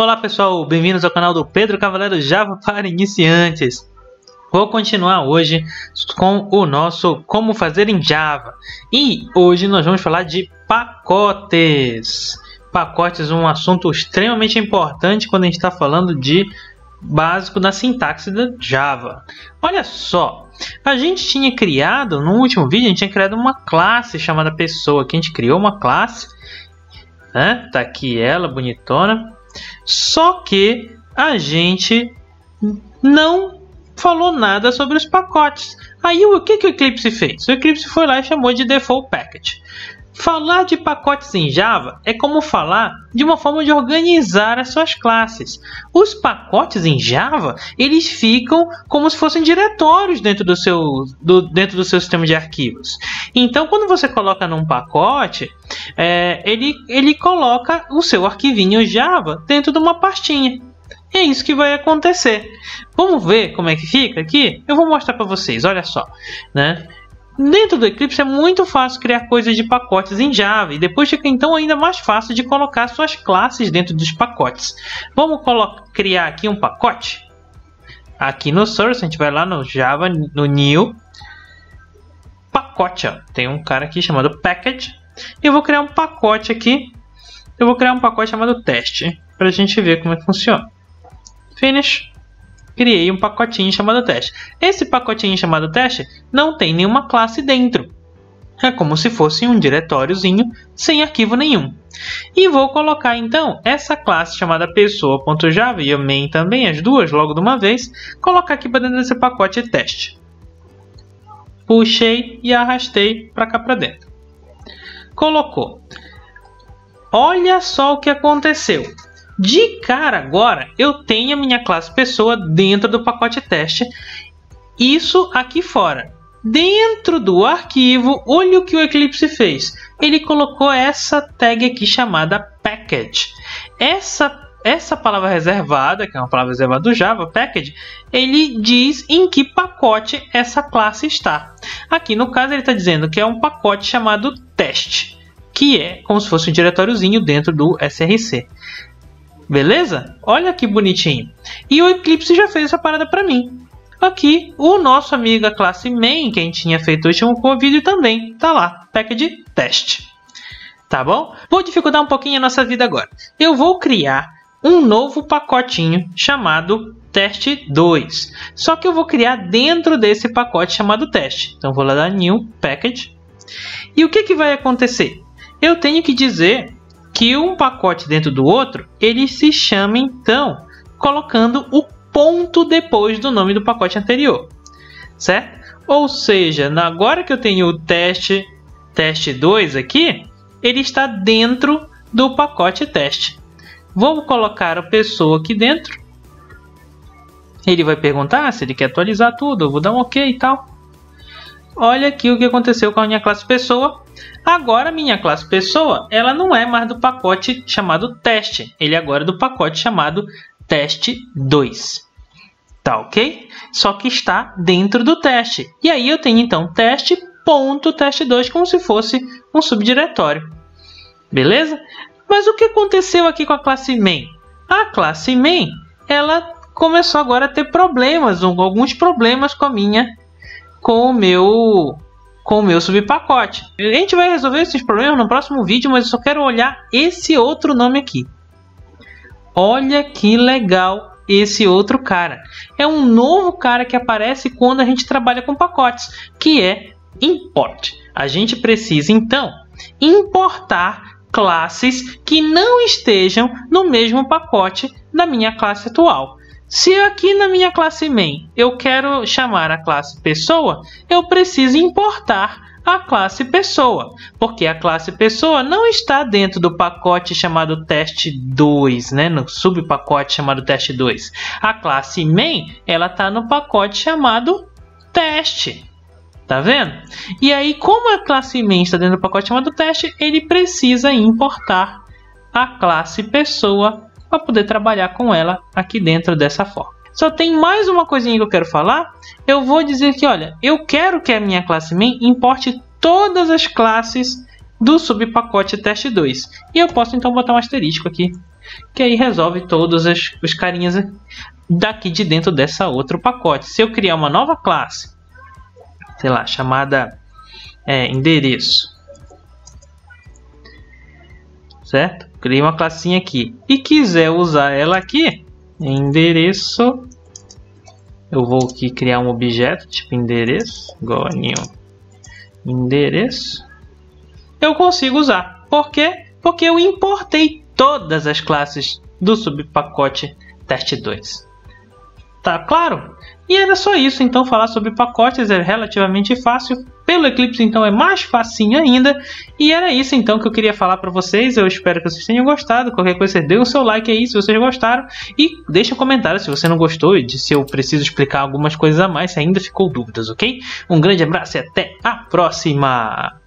Olá pessoal, bem-vindos ao canal do Pedro Cavaleiro Java para iniciantes. Vou continuar hoje com o nosso Como Fazer em Java. E hoje nós vamos falar de pacotes. Pacotes é um assunto extremamente importante quando a gente está falando de básico da sintaxe da Java. Olha só, a gente tinha criado, no último vídeo, a gente tinha criado uma classe chamada pessoa. Que a gente criou uma classe, né? Tá aqui ela, bonitona. Só que a gente não falou nada sobre os pacotes. Aí o que o Eclipse fez? O Eclipse foi lá e chamou de default package. Falar de pacotes em Java é como falar de uma forma de organizar as suas classes. Os pacotes em Java, eles ficam como se fossem diretórios dentro do seu sistema de arquivos. Então, quando você coloca num pacote, ele coloca o seu arquivinho Java dentro de uma pastinha. É isso que vai acontecer. Vamos ver como é que fica aqui? Eu vou mostrar para vocês, olha só, né? Dentro do Eclipse é muito fácil criar coisas de pacotes em Java e depois fica então ainda mais fácil de colocar suas classes dentro dos pacotes. Vamos criar aqui um pacote. Aqui no Source, a gente vai lá no Java, no New, pacote, ó. Tem um cara aqui chamado Package. Eu vou criar um pacote aqui. Eu vou criar um pacote chamado Teste, para a gente ver como é que funciona. Finish. Criei um pacotinho chamado teste. Esse pacotinho chamado teste não tem nenhuma classe dentro. É como se fosse um diretóriozinho sem arquivo nenhum. E vou colocar então essa classe chamada pessoa.java e a main também, as duas logo de uma vez, colocar aqui para dentro desse pacote teste. Puxei e arrastei para cá para dentro. Colocou. Olha só o que aconteceu. De cara agora, eu tenho a minha classe pessoa dentro do pacote teste. Isso aqui fora. Dentro do arquivo, olha o que o Eclipse fez. Ele colocou essa tag aqui chamada package. Essa palavra reservada, que é uma palavra reservada do Java, package, ele diz em que pacote essa classe está. Aqui no caso ele está dizendo que é um pacote chamado teste, que é como se fosse um diretóriozinho dentro do SRC. Beleza? Olha que bonitinho. E o Eclipse já fez essa parada para mim. Aqui, o nosso amigo a classe main, que a gente tinha feito hoje um vídeo também. Tá lá, package teste. Tá bom? Vou dificultar um pouquinho a nossa vida agora. Eu vou criar um novo pacotinho chamado teste2. Só que eu vou criar dentro desse pacote chamado teste. Então, vou lá dar new package. E o que vai acontecer? Eu tenho que dizer que um pacote dentro do outro, ele se chama então, colocando o ponto depois do nome do pacote anterior, certo? Ou seja, agora que eu tenho o teste2 aqui, ele está dentro do pacote teste. Vou colocar a pessoa aqui dentro. Ele vai perguntar se ele quer atualizar tudo, eu vou dar um OK e tal. Olha aqui o que aconteceu com a minha classe pessoa. Agora, minha classe pessoa, ela não é mais do pacote chamado teste. Ele agora é do pacote chamado teste2. Tá ok? Só que está dentro do teste. E aí eu tenho então teste.teste2 como se fosse um subdiretório. Beleza? Mas o que aconteceu aqui com a classe main? A classe main, ela começou agora a ter problemas, alguns problemas com o meu subpacote. A gente vai resolver esses problemas no próximo vídeo, mas eu só quero olhar esse outro nome aqui. Olha que legal esse outro cara. É um novo cara que aparece quando a gente trabalha com pacotes, que é import. A gente precisa então importar classes que não estejam no mesmo pacote da minha classe atual. Se aqui na minha classe main eu quero chamar a classe pessoa, eu preciso importar a classe pessoa, porque a classe pessoa não está dentro do pacote chamado teste2, né? No subpacote chamado teste2. A classe main, ela está no pacote chamado teste. Tá vendo? E aí, como a classe main está dentro do pacote chamado teste, ele precisa importar a classe pessoa para poder trabalhar com ela aqui dentro dessa forma. Só tem mais uma coisinha que eu quero falar. Eu vou dizer que, olha, eu quero que a minha classe main importe todas as classes do subpacote teste2. E eu posso então botar um asterisco aqui. que aí resolve todos os carinhas daqui de dentro dessa outro pacote. Se eu criar uma nova classe, sei lá, chamada endereço, certo? Criei uma classinha aqui e quiser usar ela aqui, endereço, eu vou aqui criar um objeto tipo endereço, igual a new endereço, eu consigo usar. Por quê? Porque eu importei todas as classes do subpacote teste2. Tá claro? E era só isso, então falar sobre pacotes é relativamente fácil. Pelo Eclipse, então, é mais facinho ainda. E era isso, então, que eu queria falar para vocês. Eu espero que vocês tenham gostado. Qualquer coisa, você dê o seu like aí se vocês gostaram. E deixe um comentário se você não gostou e se eu preciso explicar algumas coisas a mais, se ainda ficou dúvidas, ok? Um grande abraço e até a próxima!